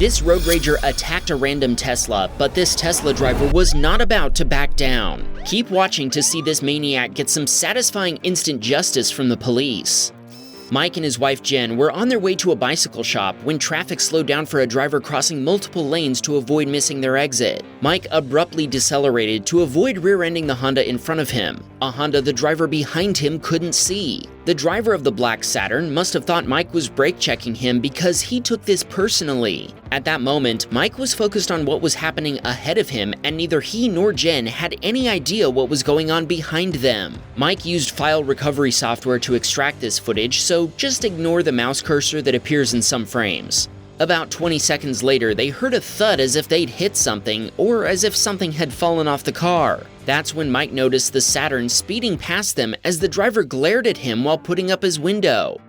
This road rager attacked a random Tesla, but this Tesla driver was not about to back down. Keep watching to see this maniac get some satisfying instant justice from the police. Mike and his wife Jen were on their way to a bicycle shop when traffic slowed down for a driver crossing multiple lanes to avoid missing their exit. Mike abruptly decelerated to avoid rear-ending the Honda in front of him, a Honda the driver behind him couldn't see. The driver of the black Saturn must have thought Mike was brake checking him because he took this personally. At that moment, Mike was focused on what was happening ahead of him, and neither he nor Jen had any idea what was going on behind them. Mike used file recovery software to extract this footage, so just ignore the mouse cursor that appears in some frames. About 20 seconds later, they heard a thud as if they'd hit something, or as if something had fallen off the car. That's when Mike noticed the Saturn speeding past them as the driver glared at him while putting up his window.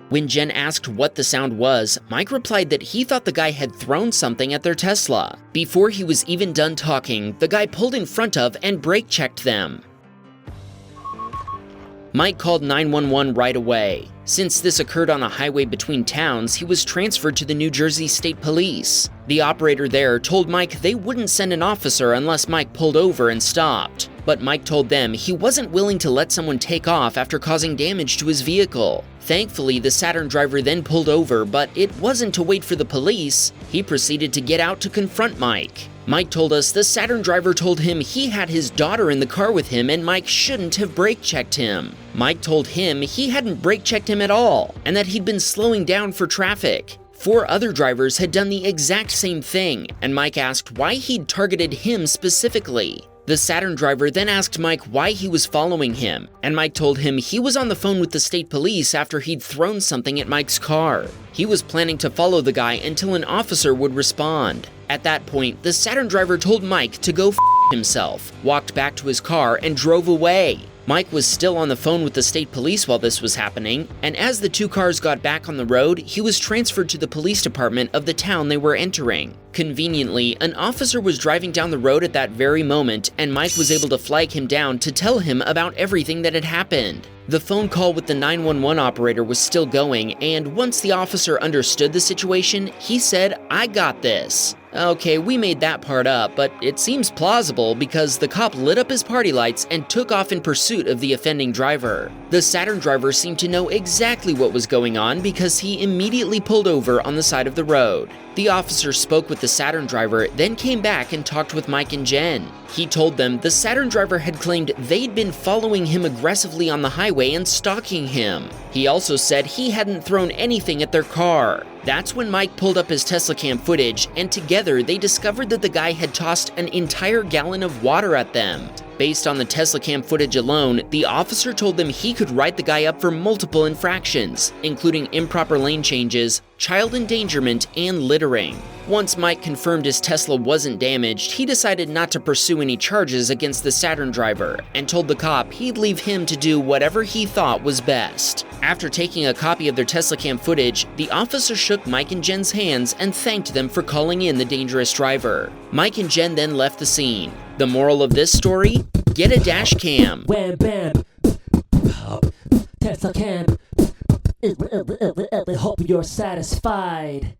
When Jen asked what the sound was, Mike replied that he thought the guy had thrown something at their Tesla. Before he was even done talking, the guy pulled in front of and brake checked them. Mike called 911 right away. Since this occurred on a highway between towns, he was transferred to the New Jersey State Police. The operator there told Mike they wouldn't send an officer unless Mike pulled over and stopped. But Mike told them he wasn't willing to let someone take off after causing damage to his vehicle. Thankfully, the Saturn driver then pulled over, but it wasn't to wait for the police. He proceeded to get out to confront Mike. Mike told us the Saturn driver told him he had his daughter in the car with him and Mike shouldn't have brake checked him. Mike told him he hadn't brake checked him at all and that he'd been slowing down for traffic. 4 other drivers had done the exact same thing, and Mike asked why he'd targeted him specifically. The Saturn driver then asked Mike why he was following him, and Mike told him he was on the phone with the state police after he'd thrown something at Mike's car. He was planning to follow the guy until an officer would respond. At that point, the Saturn driver told Mike to go f himself, walked back to his car, and drove away. Mike was still on the phone with the state police while this was happening, and as the 2 cars got back on the road, he was transferred to the police department of the town they were entering. Conveniently, an officer was driving down the road at that very moment, and Mike was able to flag him down to tell him about everything that had happened. The phone call with the 911 operator was still going, and once the officer understood the situation, he said, "I got this." Okay, we made that part up, but it seems plausible because the cop lit up his party lights and took off in pursuit of the offending driver. The Saturn driver seemed to know exactly what was going on because he immediately pulled over on the side of the road. The officer spoke with the Saturn driver, then came back and talked with Mike and Jen. He told them the Saturn driver had claimed they'd been following him aggressively on the highway and stalking him. He also said he hadn't thrown anything at their car. That's when Mike pulled up his Teslacam footage, and together they discovered that the guy had tossed an entire gallon of water at them. Based on the Teslacam footage alone, the officer told them he could write the guy up for multiple infractions, including improper lane changes, child endangerment, and littering. Once Mike confirmed his Tesla wasn't damaged, he decided not to pursue any charges against the Saturn driver and told the cop he'd leave him to do whatever he thought was best. After taking a copy of their Teslacam footage, the officer shook Mike and Jen's hands and thanked them for calling in the dangerous driver. Mike and Jen then left the scene. The moral of this story? Get a dash cam. Wham Baam. Teslacam. Hope you're satisfied.